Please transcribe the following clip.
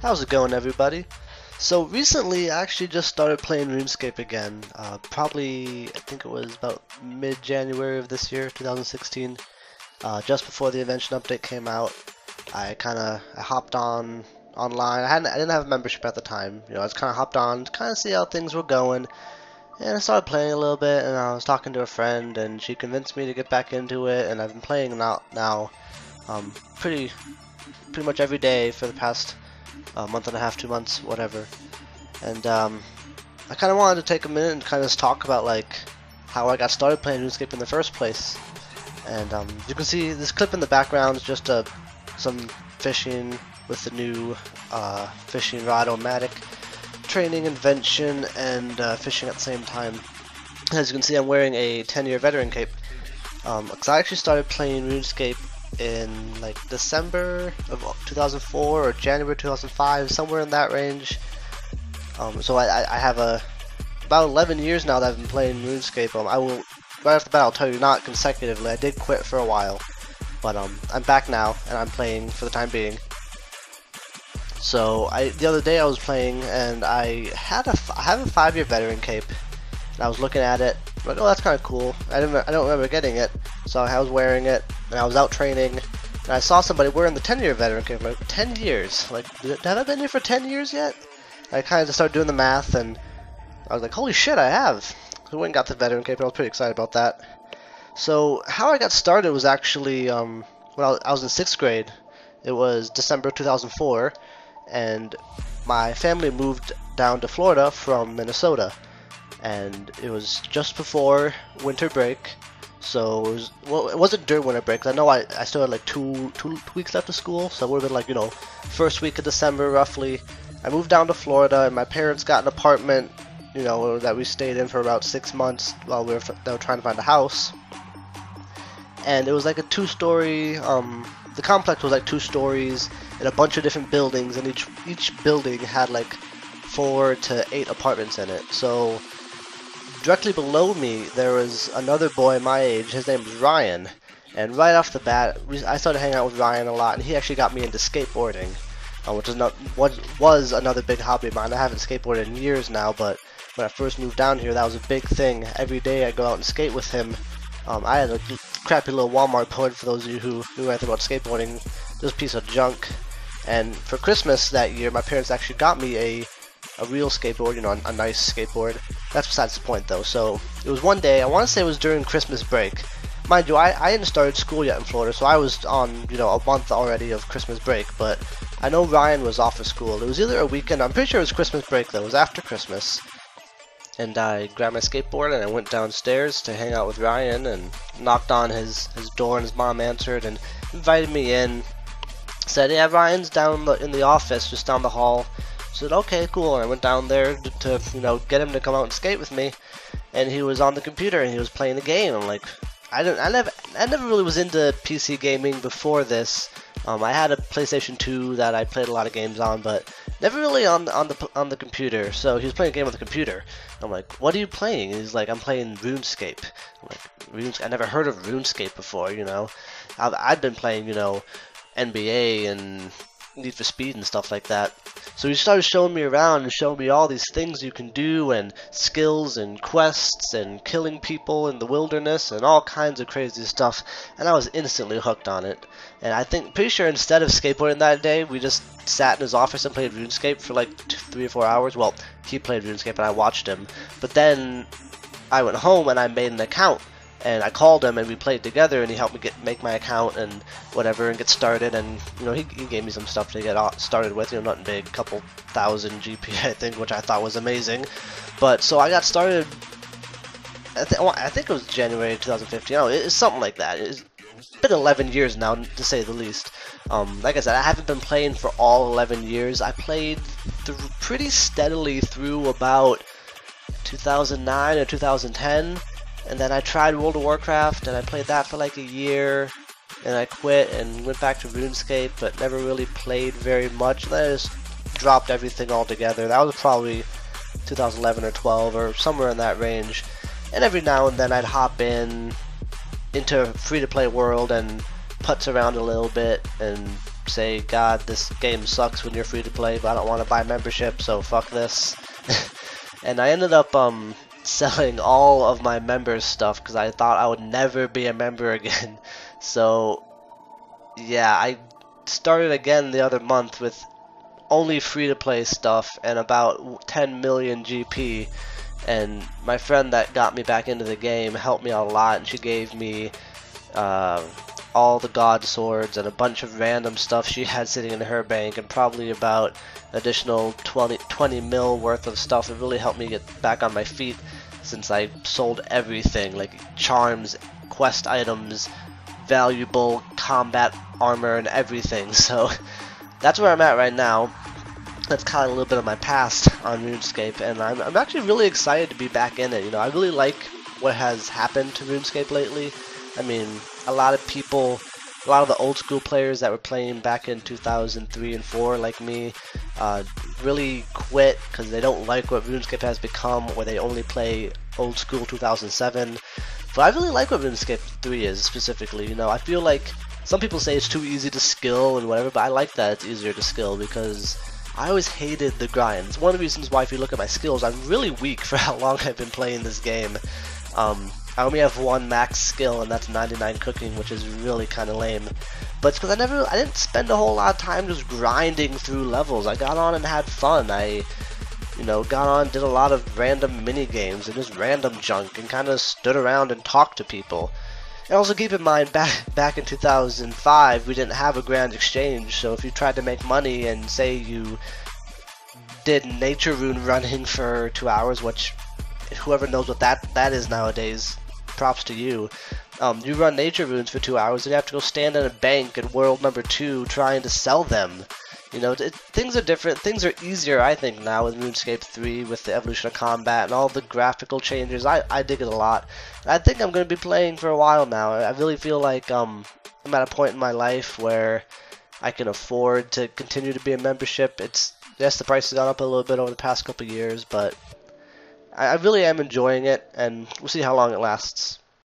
How's it going, everybody? So recently I actually just started playing Runescape again, probably I think it was about mid-January of this year, 2016, just before the Invention update came out. I hopped on online. I didn't have a membership at the time, I just kind of hopped on to kind of see how things were going, and I started playing a little bit, and I was talking to a friend, and she convinced me to get back into it, and I've been playing now pretty much every day for the past month and a half, 2 months, whatever. And I kind of wanted to take a minute and kind of talk about like how I got started playing RuneScape in the first place. And you can see this clip in the background is just some fishing with the new fishing rod-o-matic training invention and fishing at the same time. As you can see, I'm wearing a 10-year veteran cape because I actually started playing RuneScape in like December of 2004 or January 2005, somewhere in that range. So I have about 11 years now that I've been playing RuneScape. I will right off the bat I'll tell you, not consecutively. I did quit for a while, but I'm back now and I'm playing for the time being. So the other day I was playing and I have a 5-year veteran cape, and I was looking at it like, oh, that's kind of cool. I don't remember getting it, so I was wearing it and I was out training, and I saw somebody wearing the 10-year veteran cape. I'm like, 10 years? Like, have I been here for 10 years yet? I kind of just started doing the math, and I was like, holy shit, I have. So I went and got the veteran cape, and I was pretty excited about that. So how I got started was actually when I was in 6th grade. It was December 2004, and my family moved down to Florida from Minnesota, and it was just before winter break. So it wasn't during winter break. I know I still had like two weeks left of school, so it would have been like, first week of December roughly. I moved down to Florida, and my parents got an apartment, that we stayed in for about 6 months while they were trying to find a house. And it was like a 2-story. The complex was like 2 stories and a bunch of different buildings, and each building had like 4 to 8 apartments in it. So directly below me there was another boy my age. His name was Ryan, and right off the bat I started hanging out with Ryan a lot, and he actually got me into skateboarding, which was another big hobby of mine. I haven't skateboarded in years now, but when I first moved down here, that was a big thing. Every day I go out and skate with him. I had a crappy little Walmart board, for those of you who knew anything about skateboarding, just a piece of junk. And for Christmas that year, my parents actually got me a real skateboard, a nice skateboard. That's besides the point though. So it was one day, I want to say it was during Christmas break. Mind you, I hadn't started school yet in Florida, so I was on, a month already of Christmas break, but I know Ryan was off of school. It was either a weekend, I'm pretty sure it was Christmas break though, it was after Christmas. And I grabbed my skateboard and I went downstairs to hang out with Ryan, and knocked on his door, and his mom answered and invited me in. Said, yeah, Ryan's down in the office, just down the hall. I said, okay, cool. And I went down there to get him to come out and skate with me. And he was on the computer and he was playing the game. I'm like, I never really was into PC gaming before this. I had a PlayStation 2 that I played a lot of games on, but never really on the computer. So he was playing a game on the computer. I'm like, what are you playing? And he's like, I'm playing RuneScape. I'm like, I never heard of RuneScape before. I'd been playing NBA and Need for Speed and stuff like that. So he started showing me around and showing me all these things you can do, and skills and quests and killing people in the wilderness and all kinds of crazy stuff, and I was instantly hooked on it. And pretty sure instead of skateboarding that day, we just sat in his office and played RuneScape for like 3 or 4 hours. Well, he played RuneScape and I watched him, but then I went home and I made an account. And I called him and we played together, and he helped me make my account and whatever and get started. And he gave me some stuff to get started with, nothing big, couple thousand GP I think, which I thought was amazing. But so I got started. I think it was January 2015. It's something like that. It's been 11 years now, to say the least. Like I said, I haven't been playing for all 11 years. I played pretty steadily through about 2009 or 2010. And then I tried World of Warcraft, and I played that for like a year, and I quit and went back to RuneScape, but never really played very much. And then I just dropped everything altogether. That was probably 2011 or 12 or somewhere in that range. And every now and then I'd hop into free-to-play world and putz around a little bit and say, God, this game sucks when you're free to play, but I don't want to buy membership, so fuck this. And I ended up selling all of my members stuff because I thought I would never be a member again. So yeah, I started again the other month with only free to play stuff and about 10 million GP. And my friend that got me back into the game helped me out a lot, and she gave me all the god swords and a bunch of random stuff she had sitting in her bank, and probably about additional 20 mil worth of stuff. It really helped me get back on my feet since I sold everything, like charms, quest items, valuable combat armor, and everything. So that's where I'm at right now. That's kind of a little bit of my past on RuneScape, and I'm actually really excited to be back in it. You know, I really like what has happened to RuneScape lately. I mean, a lot of people, a lot of the old school players that were playing back in 2003 and 4, like me, really quit because they don't like what RuneScape has become, or they only play old school 2007. But I really like what RuneScape 3 is specifically. You know, I feel like some people say it's too easy to skill and whatever, but I like that it's easier to skill because I always hated the grind. It's one of the reasons why, if you look at my skills, I'm really weak for how long I've been playing this game. I only have one max skill, and that's 99 cooking, which is really kind of lame. But it's because I didn't spend a whole lot of time just grinding through levels. I got on and had fun. I, you know, got on, did a lot of random mini games and just random junk, and kind of stood around and talked to people. And also keep in mind, back in 2005, we didn't have a grand exchange, so if you tried to make money and say you did nature rune running for 2 hours, which whoever knows what that is nowadays, props to you. You run nature runes for 2 hours and you have to go stand in a bank in world number 2 trying to sell them. You know, things are different. Things are easier, I think, now with RuneScape 3, with the evolution of combat and all the graphical changes. I dig it a lot. I think I'm going to be playing for a while now. I really feel like I'm at a point in my life where I can afford to continue to be a membership. Yes, the price has gone up a little bit over the past couple of years, but I really am enjoying it, and we'll see how long it lasts.